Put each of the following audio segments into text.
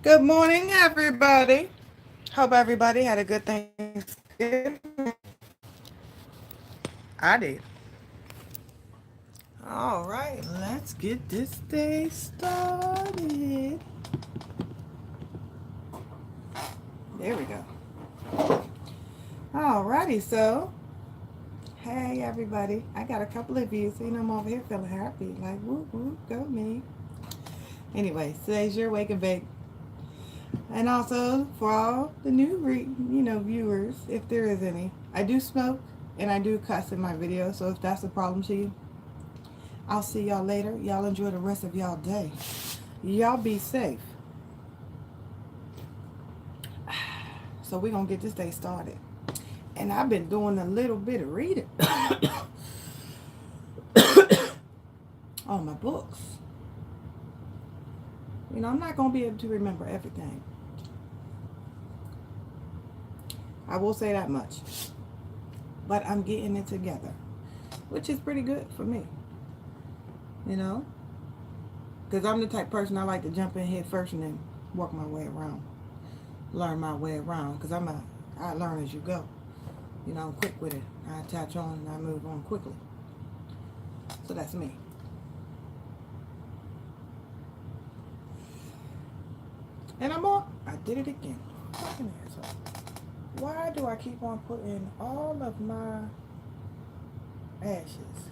Good morning, everybody. Hope everybody had a good Thanksgiving. I did. All right, let's get this day started. There we go. All righty, so hey, everybody. I got a couple of views, so I'm over here feeling happy. Like, whoop, whoop, go me. Anyway, today's your wake and bake. And also for all the new, viewers, if there is any. I do smoke and I do cuss in my videos, so if that's a problem to you, I'll see y'all later. Y'all enjoy the rest of y'all day. Y'all be safe. So we're going to get this day started. And I've been doing a little bit of reading on my books. I'm not going to be able to remember everything. I will say that much. But I'm getting it together, which is pretty good for me. Because I'm the type of person I like to jump in head first and then work my way around. Learn my way around. Because I learn as you go. I'm quick with it. I attach on and I move on quickly. So that's me. And I did it again. Fucking asshole. Why do I keep on putting all of my ashes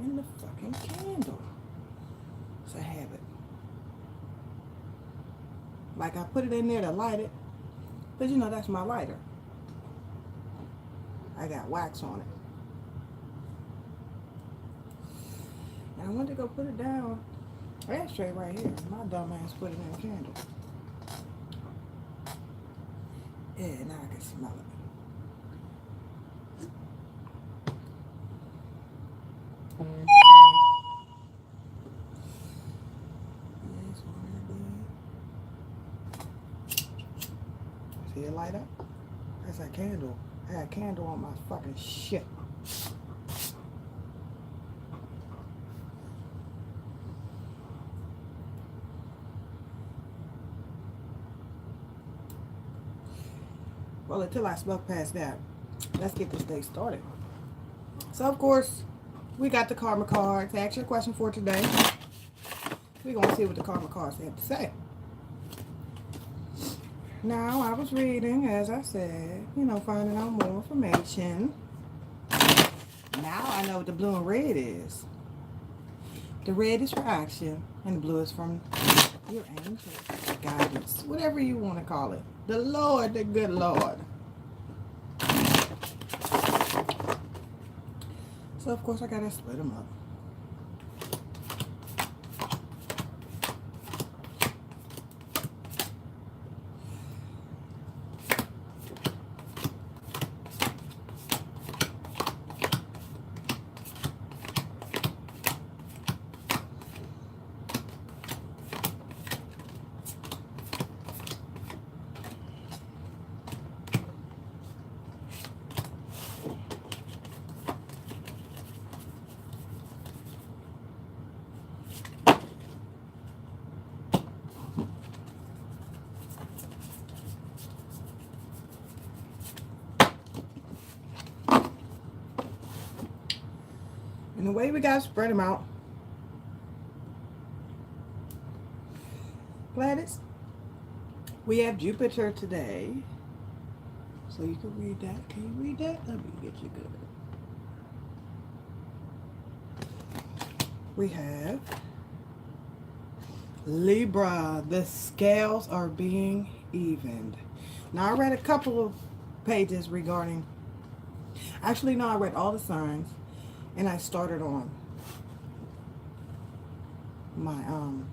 in the fucking candle? It's a habit. Like I put it in there to light it. But that's my lighter. I got wax on it. And I went to go put it down. Ashtray right here. My dumb ass put it in a candle. Yeah, now I can smell it. Yes, see it light up? That's a candle. I had a candle on my fucking shit. Well, until I smoke past that, let's get this day started. So, of course, we got the karma cards. To ask your question for today, we're going to see what the karma cards have to say. Now, I was reading, as I said, finding out more information. Now I know what the blue and red is. The red is for action, and the blue is from your angels, guidance, whatever you want to call it. The Lord, the good Lord. So, of course, I got to split them up. And the way we got to spread them out, Gladys, we have Jupiter today. So you can read that. Can you read that? Let me get you good. We have Libra. The scales are being evened. Now, I read a couple of pages regarding... Actually, no, I read all the signs. And I started on my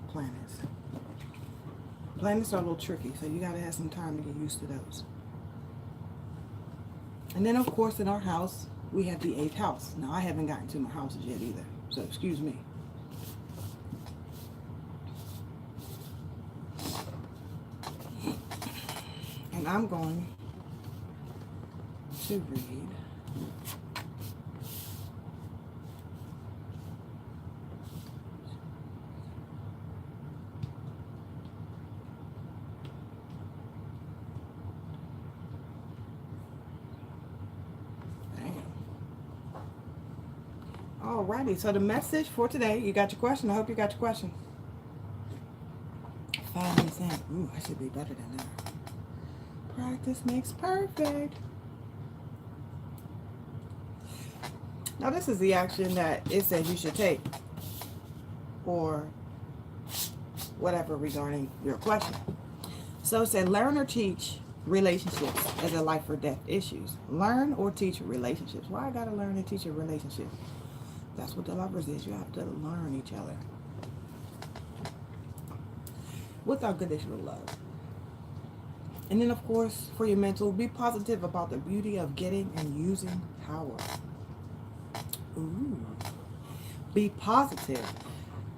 planets. Planets are a little tricky, so you got to have some time to get used to those. And then, of course, in our house, we have the 8th house. Now, I haven't gotten to my houses yet either, so excuse me. And I'm going to read Alrighty, so the message for today, you got your question? I hope you got your question. 5 minutes in. Ooh, I should be better than that. Practice makes perfect. Now this is the action that it says you should take, or whatever regarding your question. So it said learn or teach relationships as a life or death issues. Learn or teach relationships. Why I gotta learn and teach a relationship? That's what the lovers is. You have to learn each other. With unconditional love. And then of course, for your mental, be positive about the beauty of getting and using power. Ooh. Be positive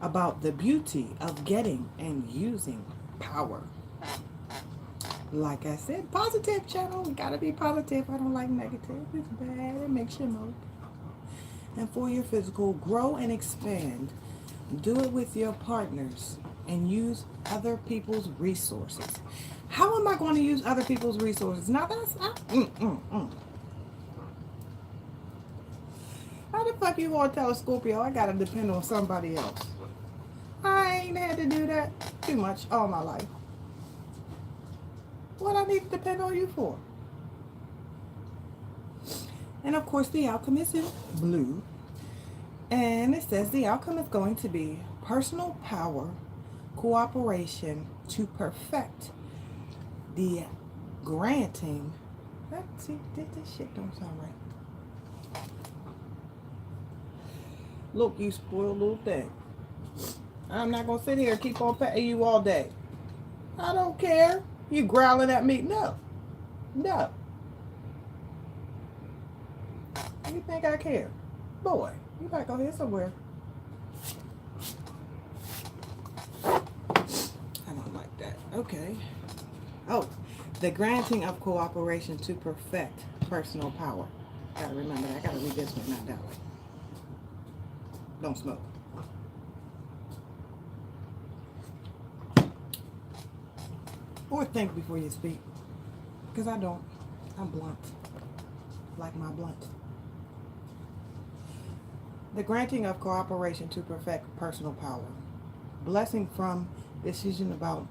about the beauty of getting and using power. Like I said, positive channel. We gotta be positive. I don't like negative. It's bad. It makes you mope. And for your physical, grow and expand. Do it with your partners and use other people's resources. How am I going to use other people's resources? Now that's How the fuck you gonna tell a Scorpio I gotta depend on somebody else? I ain't had to do that too much all my life. What I need to depend on you for? And of course the outcome is in blue. And it says the outcome is going to be personal power, cooperation to perfect the granting. Let's see, this shit don't sound right. Look, you spoiled little thing. I'm not going to sit here and keep on petting you all day. I don't care. You growling at me. No. No. You think I care? Boy, you gotta go here somewhere. I don't like that. Okay. Oh, the granting of cooperation to perfect personal power. Gotta remember that. I gotta read this one, not that one. Don't smoke. Or think before you speak. Because I don't. I'm blunt. Like my blunt. The granting of cooperation to perfect personal power. Blessing from decision about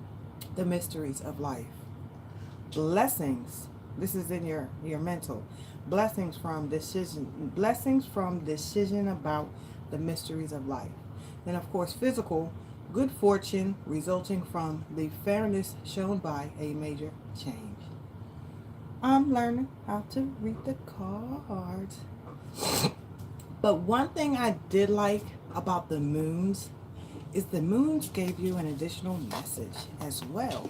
the mysteries of life. Blessings. This is in your mental. Blessings from decision about the mysteries of life. Then of course physical, good fortune resulting from the fairness shown by a major change. I'm learning how to read the cards. But one thing I did like about the moons is the moons gave you an additional message as well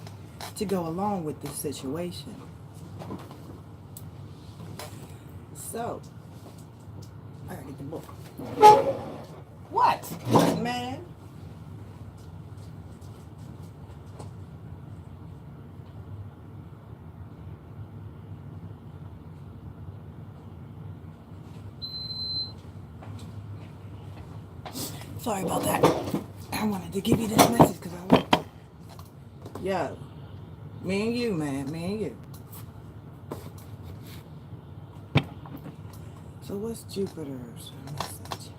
to go along with this situation. So, I gotta get the book. What, man? Sorry about that. I wanted to give you this message because I like it. Yo, me and you, man. Me and you. So what's Jupiter's message?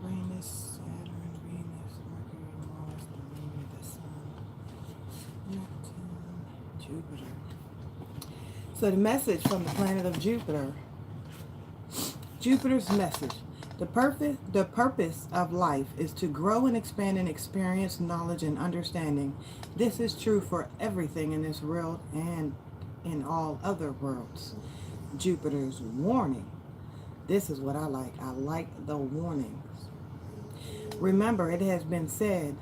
Uranus, Saturn, Venus, Mercury, Mars, the Moon, the Sun, Neptune, Jupiter. So the message from the planet of Jupiter. Jupiter's message. The purpose of life is to grow and expand in experience, knowledge, and understanding. This is true for everything in this world and in all other worlds. Jupiter's warning. This is what I like. I like the warnings. Remember, it has been said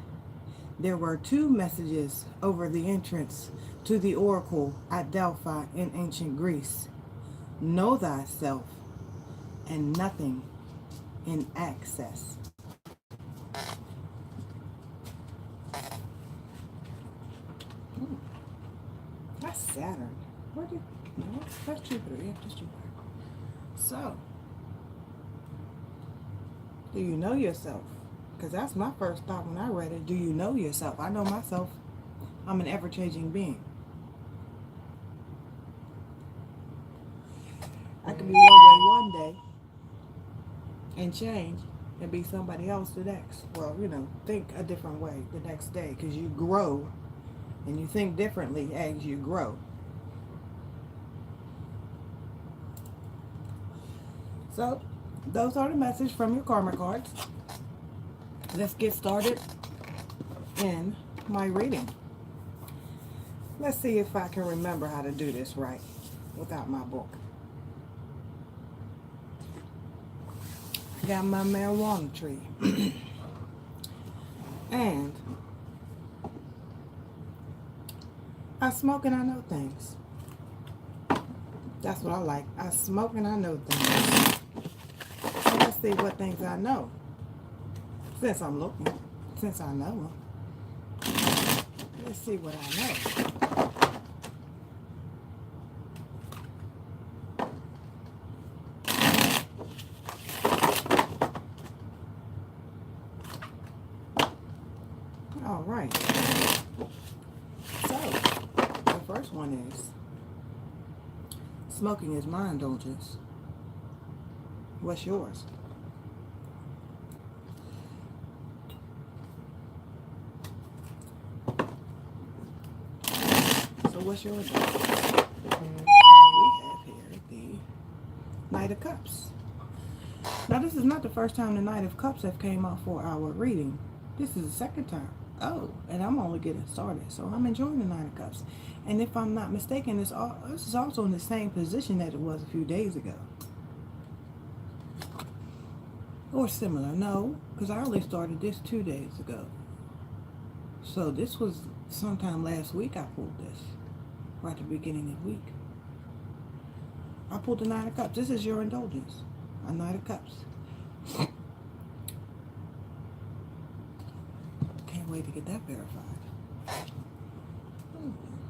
there were 2 messages over the entrance to the oracle at Delphi in ancient Greece. Know thyself and nothing in access. That's Saturn. Where did no? That's Jupiter. Yeah, that's Jupiter. So, do you know yourself? Because that's my first thought when I read it. Do you know yourself? I know myself. I'm an ever-changing being. I could be one way one day and change and be somebody else the next. Well, think a different way the next day because you grow and you think differently as you grow. So, those are the messages from your karma cards. Let's get started in my reading. Let's see if I can remember how to do this right without my book. Got my marijuana tree. And I smoke and I know things. That's what I like. I smoke and I know things. So let's see what things I know. Since I'm looking. Since I know them. Let's see what I know. All right. So, the first one is smoking is my indulgence. What's yours? So what's your indulgence? We have here the Knight of Cups. Now this is not the first time the Knight of Cups have came out for our reading. This is the second time. Oh, and I'm only getting started, so I'm enjoying the Nine of Cups. And if I'm not mistaken, this is also in the same position that it was a few days ago. Or similar. No, because I only started this 2 days ago. So this was sometime last week I pulled this. Right at the beginning of the week. I pulled the Nine of Cups. This is your indulgence. A Knight of Cups. Way to get that verified.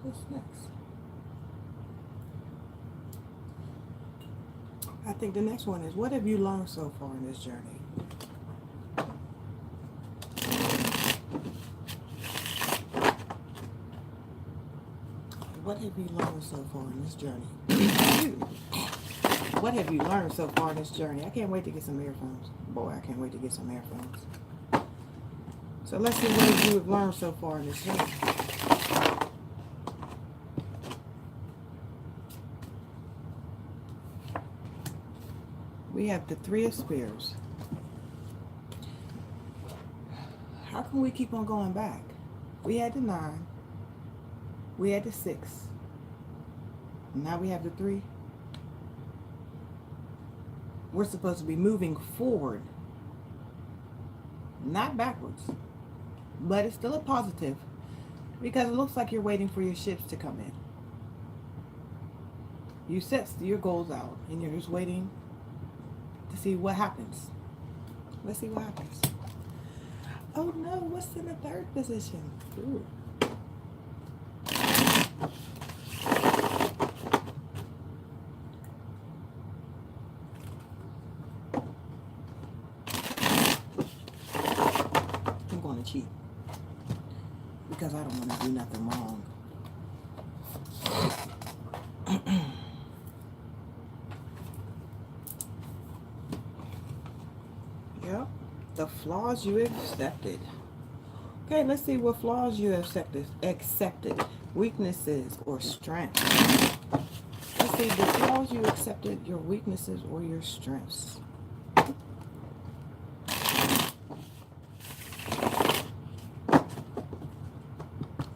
What's next? I think the next one is, what have you learned so far in this journey? What have you learned so far in this journey? What have you learned so far in this journey? I can't wait to get some earphones. Boy, I can't wait to get some earphones. So let's see what you have learned so far in this journey. We have the Three of Spears. How can we keep on going back? We had the 9. We had the 6. Now we have the 3. We're supposed to be moving forward, not backwards. But it's still a positive because it looks like you're waiting for your ships to come in. You set your goals out and you're just waiting to see what happens. Let's see what happens. Oh no, what's in the third position? Ooh. I'm going to cheat. Because I don't want to do nothing wrong. Yep. The flaws you accepted. Okay, let's see what flaws you accepted. Weaknesses or strengths. Let's see the flaws you accepted, your weaknesses or your strengths.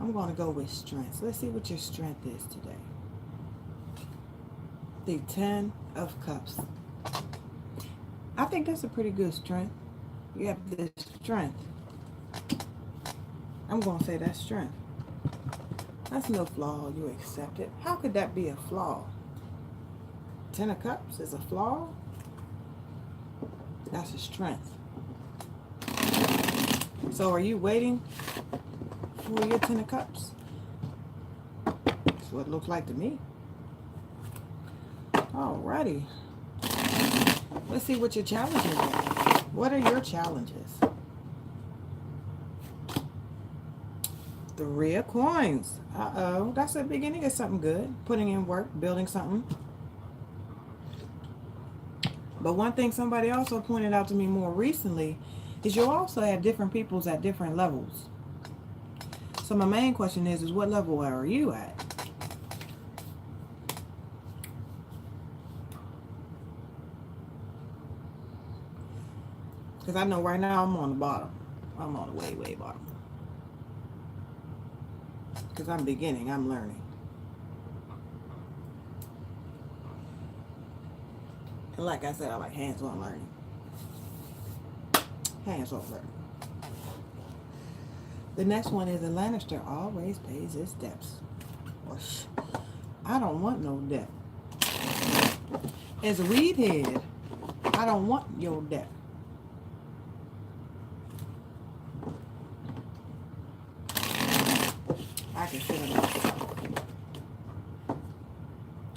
I'm going to go with strengths. Let's see what your strength is today. The 10 of Cups. I think that's a pretty good strength. You have this strength. I'm going to say that's strength. That's no flaw. You accept it. How could that be a flaw? 10 of Cups is a flaw? That's a strength. So are you waiting for your 10 of Cups? That's what it looks like to me. Alrighty. Let's see what your challenges are. What are your challenges? 3 of Coins. Uh-oh. That's the beginning of something good. Putting in work, building something. But one thing somebody also pointed out to me more recently is you'll also have different peoples at different levels. So my main question is what level are you at? Because I know right now I'm on the bottom. I'm on the way, way bottom. Because I'm beginning, I'm learning. And like I said, I like hands-on learning. Hands-on learning. The next one is a Lannister always pays his debts. I don't want no debt. As a weed head, I don't want your debt. I can sit it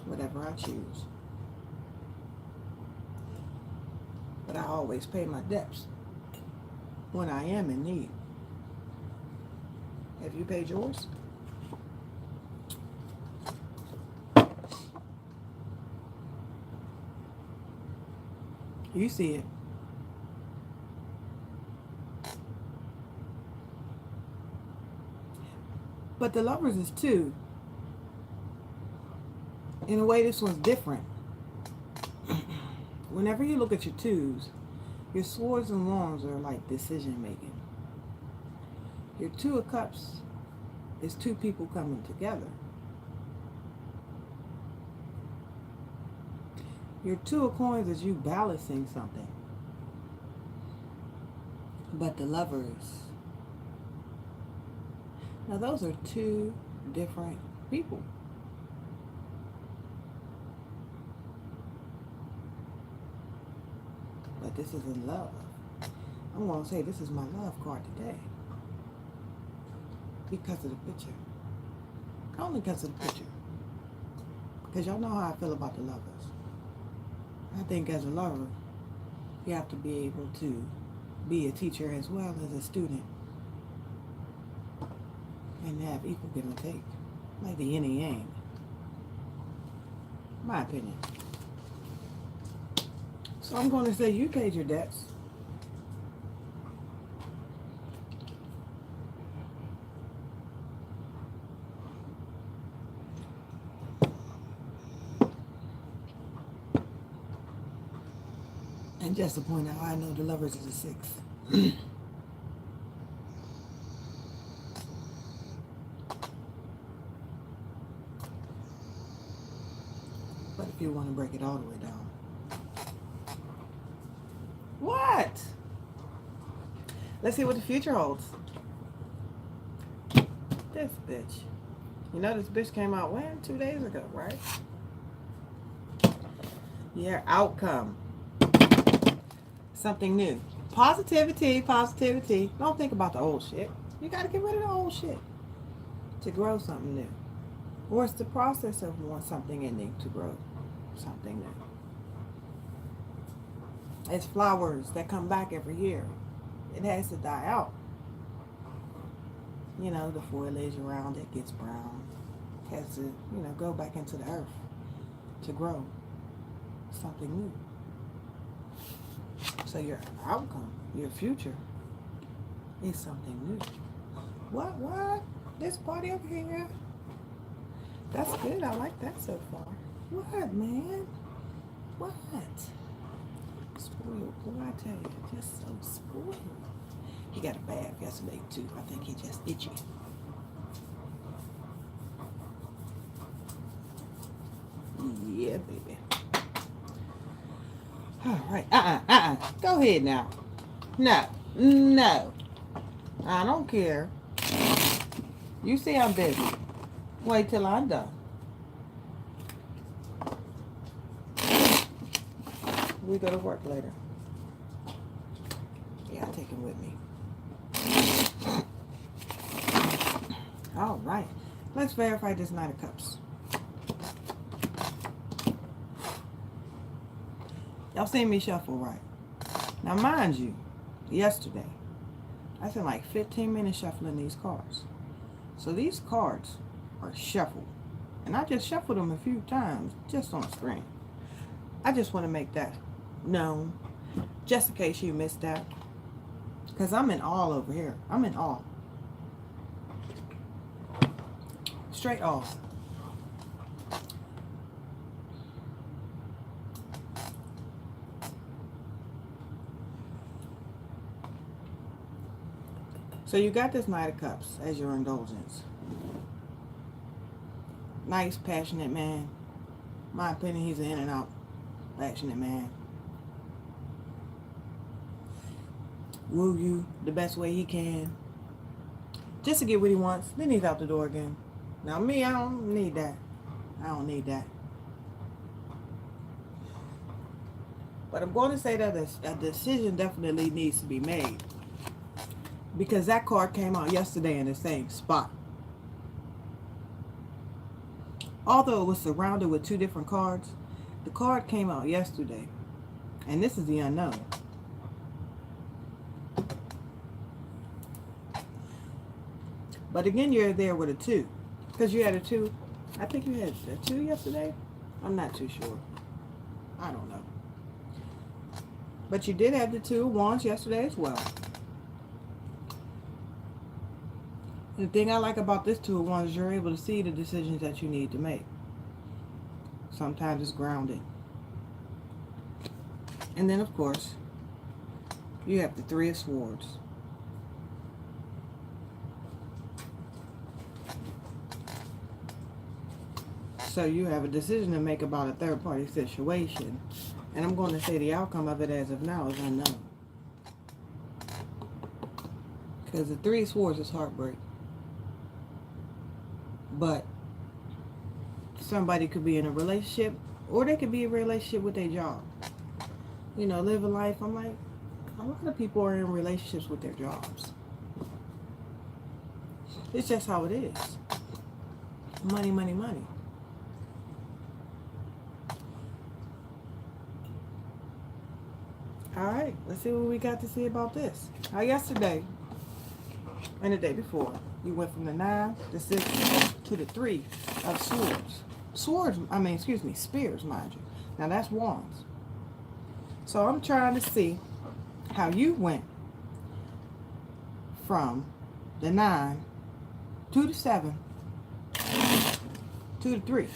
whatever I choose. But I always pay my debts when I am in need. Have you paid yours? You see it. But the Lovers is two. In a way, this one's different. Whenever you look at your twos, your swords and wands are like decision making. Your Two of Cups is two people coming together. Your Two of Coins is you balancing something. But the Lovers, now those are two different people. But this is in love. I'm going to say this is my love card today. Because of the picture. Only because of the picture. Because y'all know how I feel about the Lovers. I think as a lover, you have to be able to be a teacher as well as a student. And have equal give and take. Like the yin and yang. My opinion. So I'm going to say you paid your debts. And just to point out, I know the Lovers is a 6. But if you want to break it all the way down. What? Let's see what the future holds. This bitch. You know this bitch came out when? 2 days ago, right? Your outcome. Something new. Positivity, positivity. Don't think about the old shit. You got to get rid of the old shit to grow something new. Or it's the process of something ending to grow something new. It's flowers that come back every year. It has to die out. You know, the foliage around it gets brown. It has to, go back into the earth to grow something new. So your outcome, your future, is something new. What? This party over here? That's good. I like that so far. What, man? What? Spoiled. Boy, I tell you, just so spoiled. He got a bath yesterday, too. I think he just itchy. Yeah, baby. All right. Go ahead now. No. I don't care. You see I'm busy. Wait till I'm done. We go to work later. Yeah, I'll take him with me. All right. Let's verify this Knight of Cups. Y'all seen me shuffle, right? Now, mind you, yesterday, I spent like 15 minutes shuffling these cards. So these cards are shuffled. And I just shuffled them a few times just on screen. I just want to make that known, just in case you missed that. Because I'm in awe over here. I'm in awe. Straight awe. So you got this Knight of Cups as your indulgence. Nice, passionate man. My opinion, he's an in and out passionate man. Woo you the best way he can. Just to get what he wants. Then he's out the door again. Now me, I don't need that. I don't need that. But I'm going to say that a decision definitely needs to be made. Because that card came out yesterday in the same spot. Although it was surrounded with two different cards, the card came out yesterday. And this is the unknown. But again, you're there with a 2. Because you had a 2. I think you had a 2 yesterday. I'm not too sure. I don't know. But you did have the 2 of Wands yesterday as well. And the thing I like about this 2 of Wands is you're able to see the decisions that you need to make. Sometimes it's grounded. And then, of course, you have the 3 of Swords. So you have a decision to make about a third-party situation. And I'm going to say the outcome of it as of now is unknown. Because the 3 of Swords is heartbreak. But somebody could be in a relationship, or they could be in a relationship with their job. You know, living life. I'm like, a lot of people are in relationships with their jobs. It's just how it is. Money, money, money. Alright, let's see what we got to see about this. Now yesterday, and the day before, you went from the 9, the 6, to the 3 of Swords. Spears, mind you. Now that's Wands. So I'm trying to see how you went from the 9 to the 7 to the 3.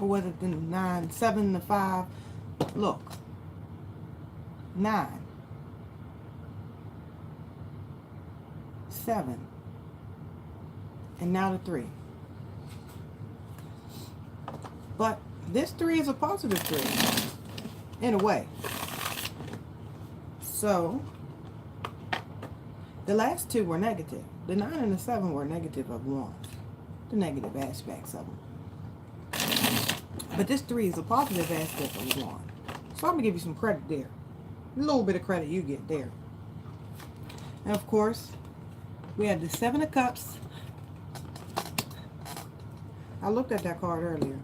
Or was it the 9, 7 to 5? Look. 9, 7, and now the 3. But this 3 is a positive 3, in a way. So, the last 2 were negative. The 9 and the 7 were negative of Wands. The negative aspects of them. But this 3 is a positive aspect of Wands. So I'm going to give you some credit there. A little bit of credit you get there. And of course, we have the 7 of Cups. I looked at that card earlier.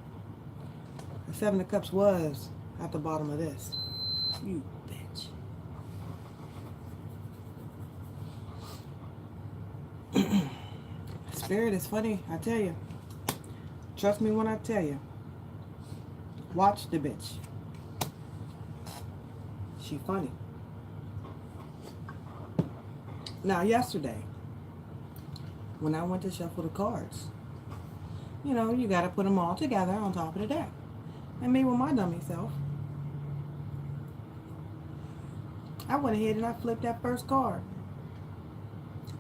The 7 of Cups was at the bottom of this. You bitch. Spirit is funny, I tell you. Trust me when I tell you. Watch the bitch. She funny. Now yesterday, when I went to shuffle the cards, you know, you got to put them all together on top of the deck. And me with my dummy self, I went ahead and I flipped that first card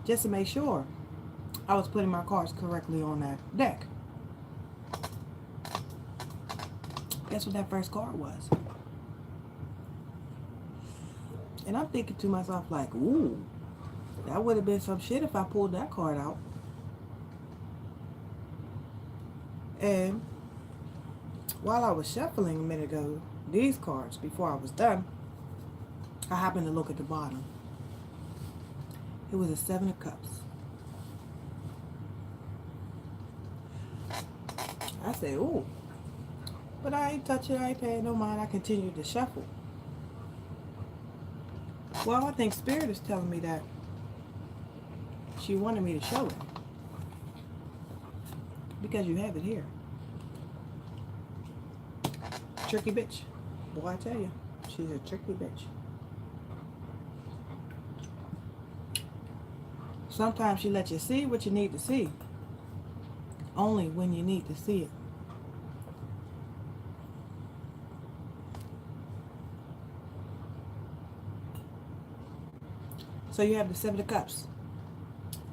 just to make sure I was putting my cards correctly on that deck. Guess what that first card was? And I'm thinking to myself like, ooh, that would have been some shit if I pulled that card out. And while I was shuffling a minute ago, these cards, before I was done, I happened to look at the bottom. It was a 7 of Cups. I said, ooh. But I ain't touching it, I ain't paying no mind. I continued to shuffle. Well, I think Spirit is telling me that she wanted me to show it. Because you have it here. Tricky bitch. Boy, I tell you. She's a tricky bitch. Sometimes she lets you see what you need to see. Only when you need to see it. So you have the Seven of Cups.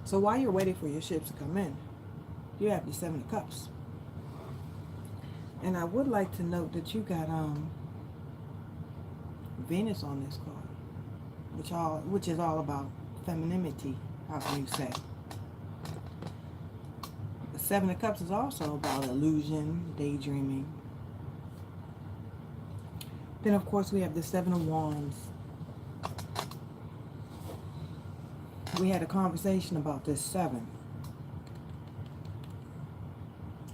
So while you're waiting for your ships to come in, you have the Seven of Cups. And I would like to note that you got Venus on this card, which is all about femininity, how can you say. The Seven of Cups is also about illusion, daydreaming. Then of course we have the Seven of Wands. We had a conversation about this seven.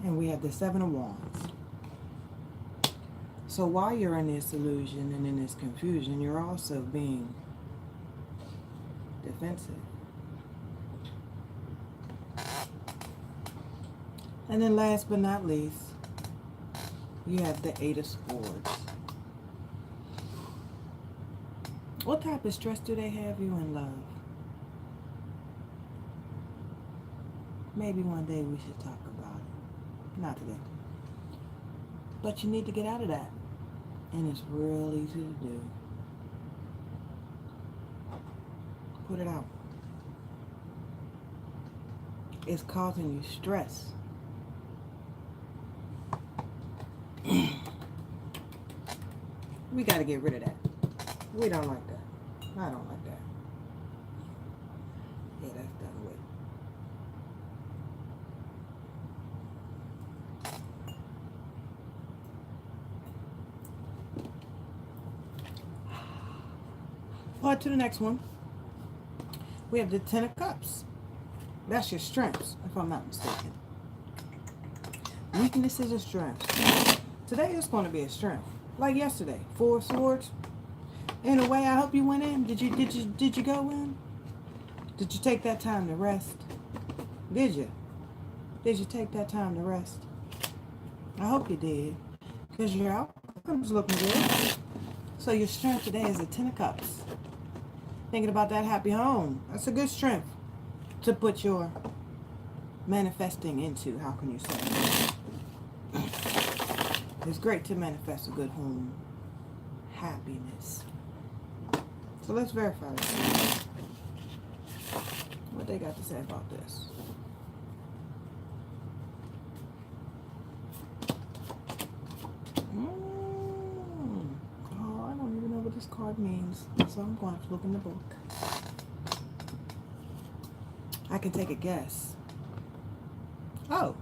And we have the Seven of Wands. So while you're in this illusion and in this confusion, you're also being defensive. And then last but not least, you have the Eight of Swords. What type of stress do they have you in love? Maybe one day we should talk about it. Not today. But you need to get out of that. And it's real easy to do. Put it out. It's causing you stress. We got to get rid of that. We don't like that. I don't like that. Yeah, that's done with. On to the next one. We have the Ten of Cups. That's your strengths, if I'm not mistaken. Weaknesses and strengths. Today is going to be a strength. Like yesterday, Four of Swords. In a way, I hope you went in. Did you go in? Did you take that time to rest? Did you? Did you take that time to rest? I hope you did, because your outcome's looking good. So your strength today is a Ten of Cups. Thinking about that happy home. That's a good strength to put your manifesting into. How can you say? It's great to manifest a good home. Happiness. So let's verify this. What they got to say about this. Oh, I don't even know what this card means. So I'm going to have to look in the book. I can take a guess. Oh.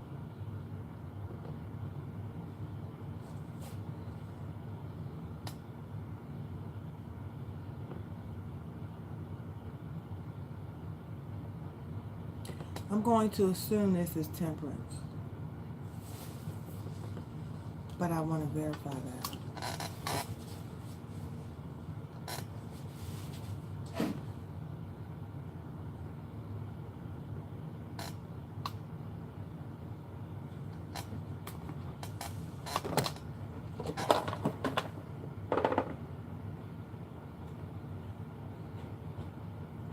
I'm going to assume this is temperance. But I want to verify that.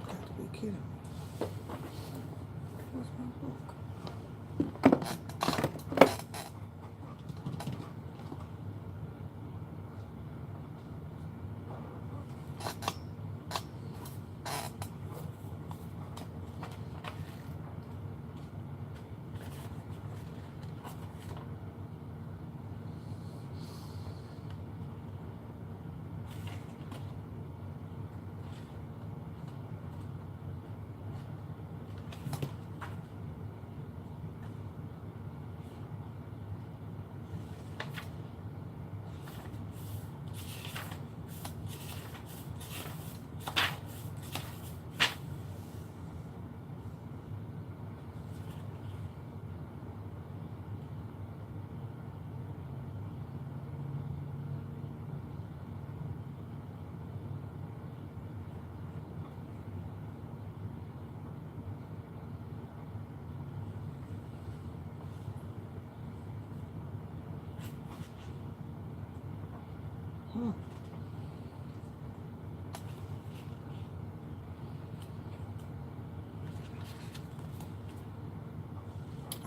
Got to be kidding me. Where's my book?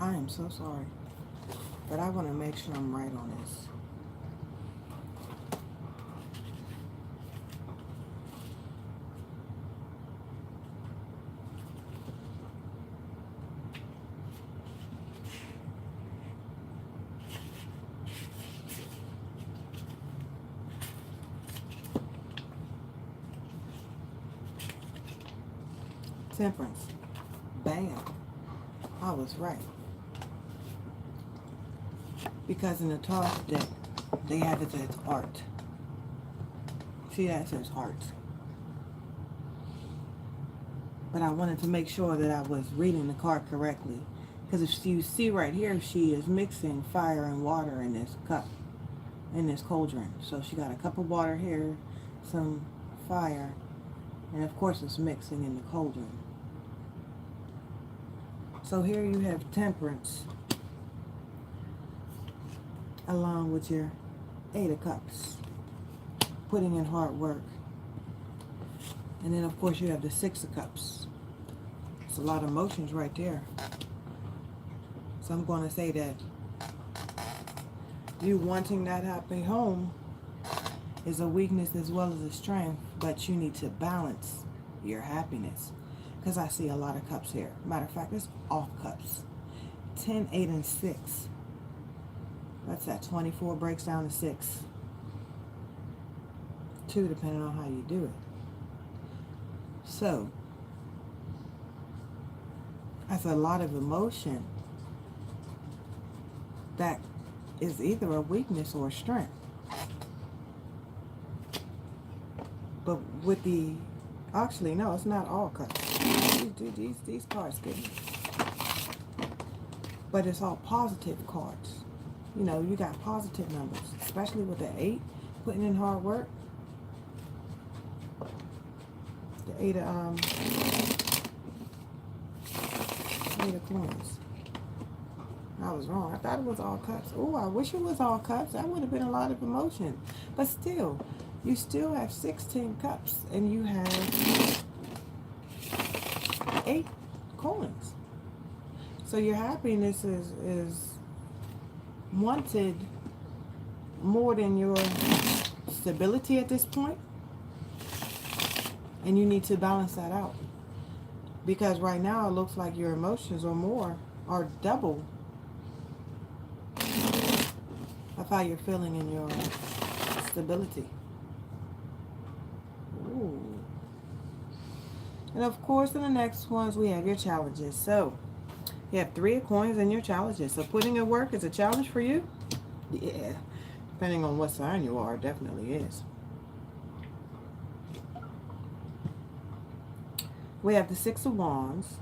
I am so sorry. But I want to make sure I'm right on this. Temperance. Bam. I was right. Because in the Tarot deck, they have it as art. See, that says heart. But I wanted to make sure that I was reading the card correctly. Because if you see right here, she is mixing fire and water in this cup, in this cauldron. So she got a cup of water here, some fire, and of course it's mixing in the cauldron. So here you have temperance, along with your 8 of Cups, putting in hard work. And then of course you have the 6 of Cups. It's a lot of emotions right there. So I'm going to say that you wanting that happy home is a weakness as well as a strength, but you need to balance your happiness. Because I see a lot of cups here. Matter of fact, it's off cups. 10, 8, and 6. That's that 24 breaks down to 6. 2 depending on how you do it. So, that's a lot of emotion that is either a weakness or a strength. But with the, actually no, it's not all cups. These cards get me. But it's all positive cards. You know, you got positive numbers, especially with the 8, putting in hard work. The 8 of coins. I was wrong. I thought it was all cups. Oh, I wish it was all cups. That would have been a lot of emotion. But still, you still have 16 cups and you have 8 coins. So your happiness is wanted more than your stability at this point. And you need to balance that out. Because right now it looks like your emotions are double of how you're feeling in your stability. Ooh. And of course in the next ones we have your challenges. So you have 3 of coins in your challenges. So putting in work is a challenge for you? Yeah. Depending on what sign you are, it definitely is. We have the 6 of Wands.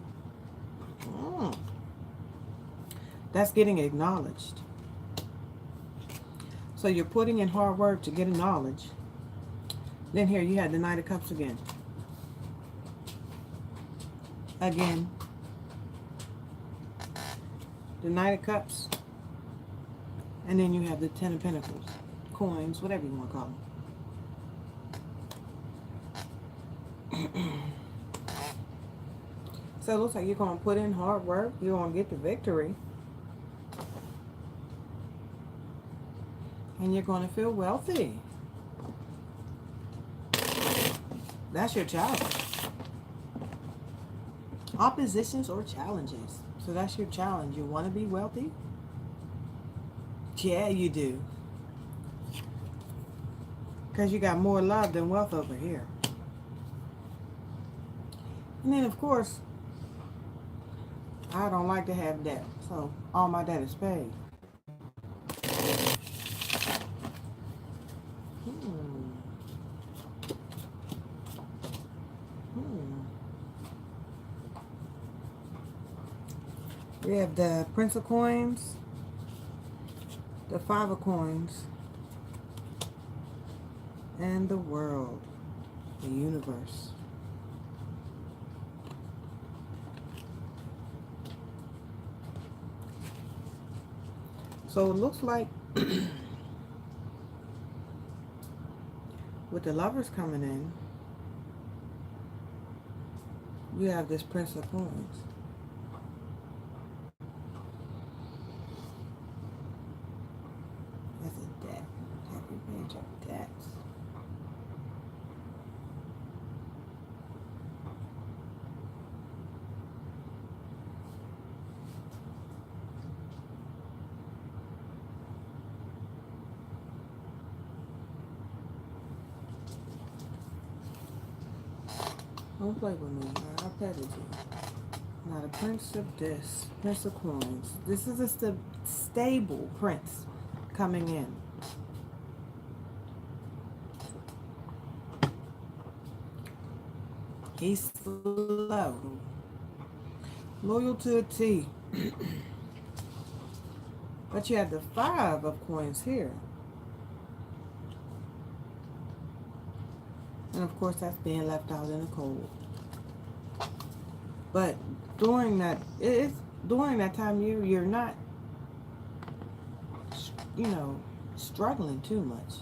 That's getting acknowledged. So you're putting in hard work to get acknowledged. Then here you had the Knight of Cups again. Again. The Knight of Cups. And then you have the 10 of Pentacles. Coins, whatever you want to call them. So it looks like you're going to put in hard work. You're going to get the victory. And you're going to feel wealthy. That's your challenge. Oppositions or challenges. So that's your challenge. You want to be wealthy? Yeah, you do. Because you got more love than wealth over here. And then, of course, I don't like to have debt. So all my debt is paid. We have the Prince of Coins, the 5 of Coins, and the World, the universe. So it looks like with the Lovers coming in, you have this Prince of Coins. Don't play with me. I'll petted you. Now the Prince of this. Prince of Coins. This is a stable prince coming in. He's slow. Loyal to a T. But you have the 5 of coins here. And of course that's being left out in the cold. But during that time you're not, struggling too much.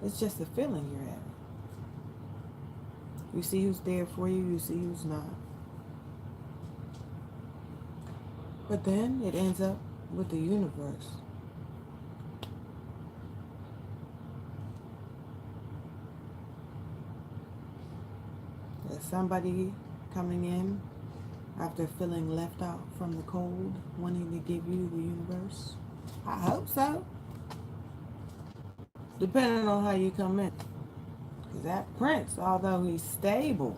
It's just a feeling you're having. You see who's there for you, you see who's not. But then it ends up with the universe. There's somebody coming in after feeling left out from the cold, wanting to give you the universe. I hope so. Depending on how you come in. Because that prince, although he's stable,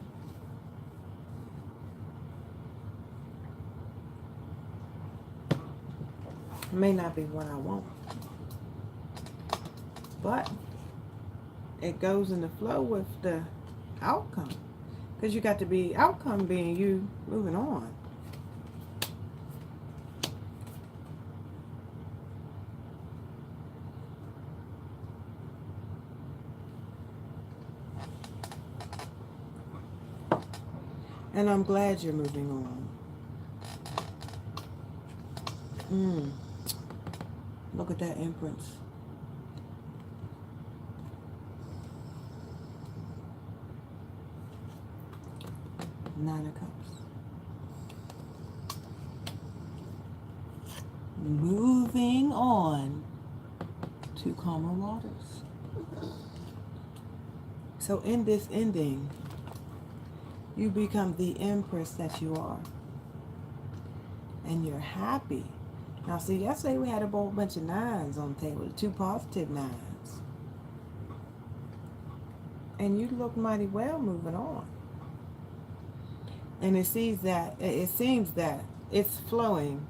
may not be what I want. But it goes in the flow with the outcome. Because you got to be, outcome being you moving on. And I'm glad you're moving on. Look at that Empress. Nine of Cups. Moving on to calmer waters. So in this ending, you become the Empress that you are. And you're happy. Now see, yesterday we had a whole bunch of 9s on the table, 2 positive 9s. And you look mighty well moving on. And it seems that it's flowing.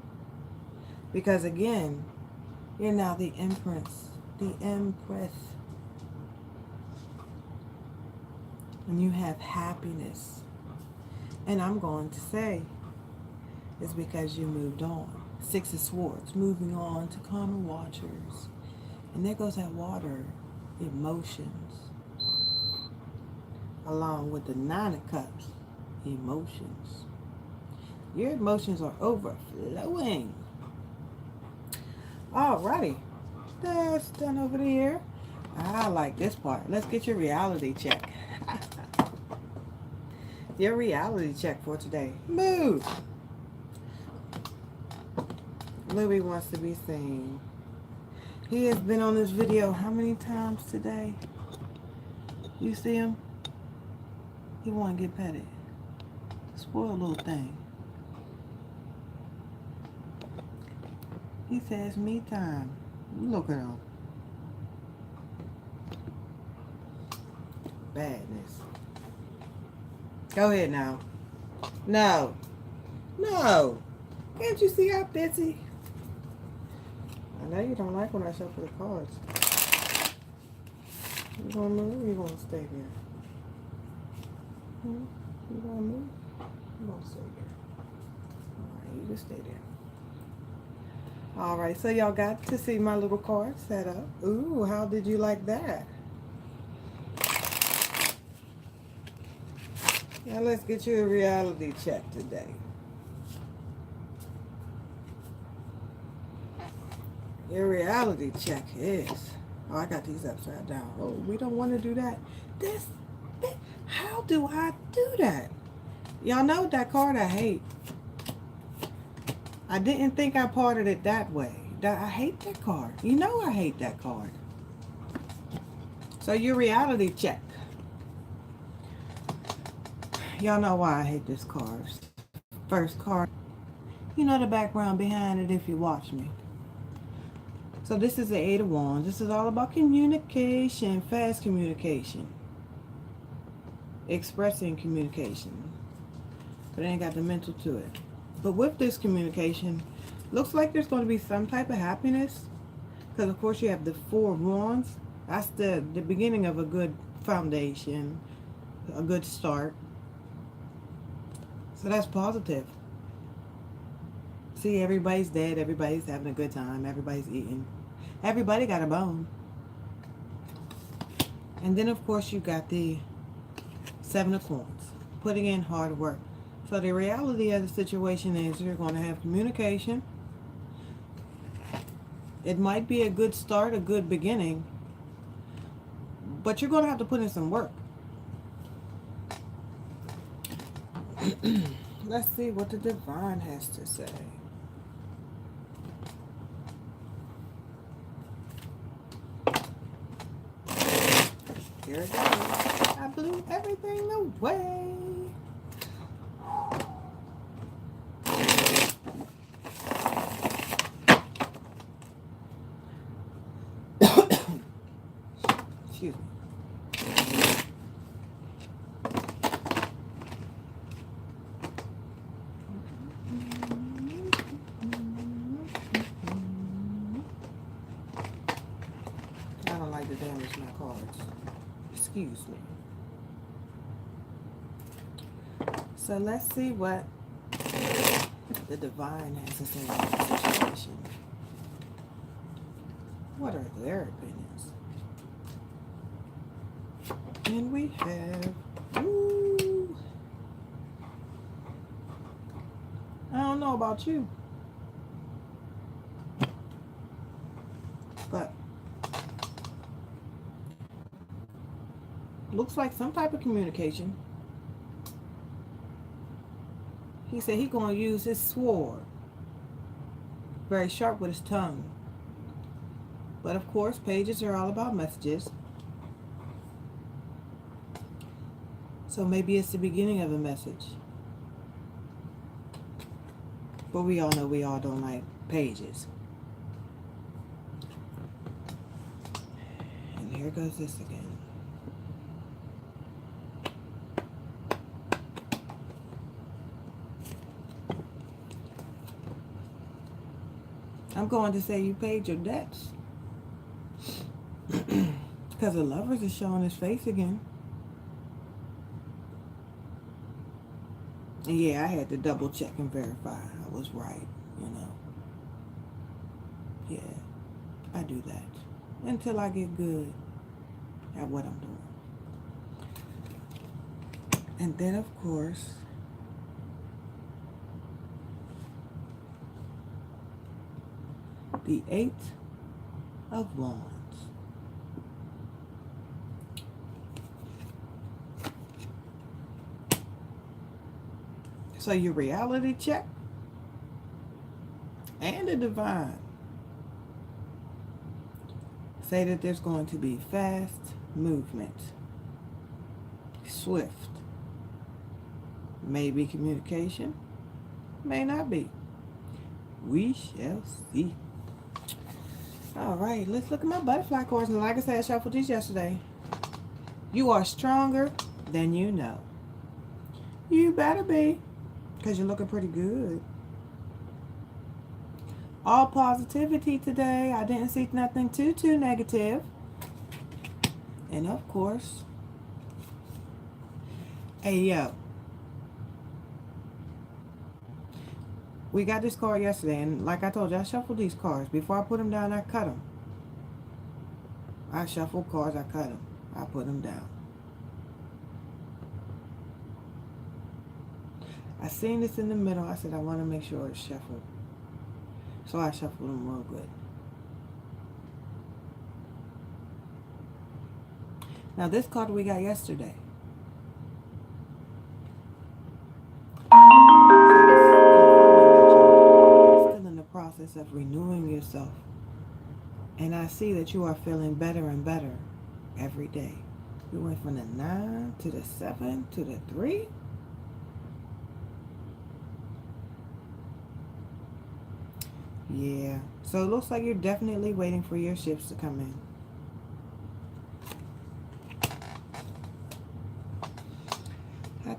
Because again, you're now the Empress. The Empress. And you have happiness. And I'm going to say, it's because you moved on. 6 of Swords, moving on to calmer waters. And there goes that water, emotions. Along with the 9 of Cups, emotions. Your emotions are overflowing. Alrighty, that's done over here. I like this part. Let's get your reality check. Your reality check for today. Move. Louis wants to be seen. He has been on this video how many times today? You see him? He want to get petted. Spoiled little thing. He says, me time. Look at him. Badness. Go ahead now. No. No. Can't you see how busy? I know you don't like when I shuffle the cards. You gonna move or you gonna stay there? You gonna move? You gonna stay there? Alright, you just stay there. Alright, so y'all got to see my little card set up. Ooh, how did you like that? Now let's get you a reality check today. Your reality check is... Oh, I got these upside down. Oh, we don't want to do that. How do I do that? Y'all know that card I hate. I didn't think I parted it that way. I hate that card. You know I hate that card. So your reality check. Y'all know why I hate this card. First card. You know the background behind it if you watch me. So this is the 8 of Wands. This is all about communication, fast communication. expressing communication, but it ain't got the mental to it. But with this communication, looks like there's going to be some type of happiness, because of course you have the Four of Wands. That's the beginning of a good foundation, a good start. So that's positive. See, everybody's dead, everybody's having a good time, everybody's eating, everybody got a bone. And then of course you got the Seven of Coins, putting in hard work. So the reality of the situation is you're going to have communication. It might be a good start, a good beginning, but you're going to have to put in some work. Let's see what the Divine has to say. Here it goes. I blew everything away. Excuse me. I don't like to damage my cards. Excuse me. So let's see what the Divine has to say about the situation. What are their opinions? And we have, ooh, I don't know about you, but looks like some type of communication. He said he's going to use his sword, very sharp with his tongue. But of course, pages are all about messages. So maybe it's the beginning of a message. But we all know we all don't like pages. And here goes this again. I'm going to say you paid your debts. Because the Lovers is showing his face again. And yeah, I had to double check and verify I was right, you know. Yeah, I do that until I get good at what I'm doing. And then, of course, the Eight of Wands. So your reality check and the Divine say that there's going to be fast movement, swift, maybe communication, may not be. We shall see. All right, let's look at my butterfly cards. And like I said, I shuffled these yesterday. You are stronger than you know. You better be, because you're looking pretty good. All positivity today. I didn't see nothing too negative. And of course, hey yo, we got this card yesterday, and like I told you, I shuffled these cards. Before I put them down, I cut them. I shuffle cards, I cut them. I put them down. I seen this in the middle. I said I want to make sure it's shuffled. So I shuffled them real good. Now this card we got yesterday. Still in the process of renewing yourself. And I see that you are feeling better and better every day. You went from the 9 to the 7 to the 3. Yeah. So it looks like you're definitely waiting for your ships to come in.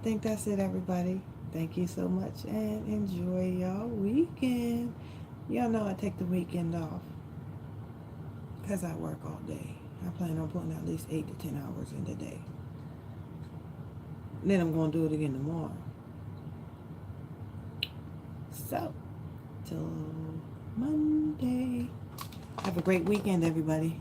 think that's it, everybody. Thank you so much and enjoy y'all weekend. Y'all know I take the weekend off because I work all day. I plan on putting at least 8 to 10 hours in the day. Then I'm going to do it again tomorrow. So, till Monday. Have a great weekend, everybody.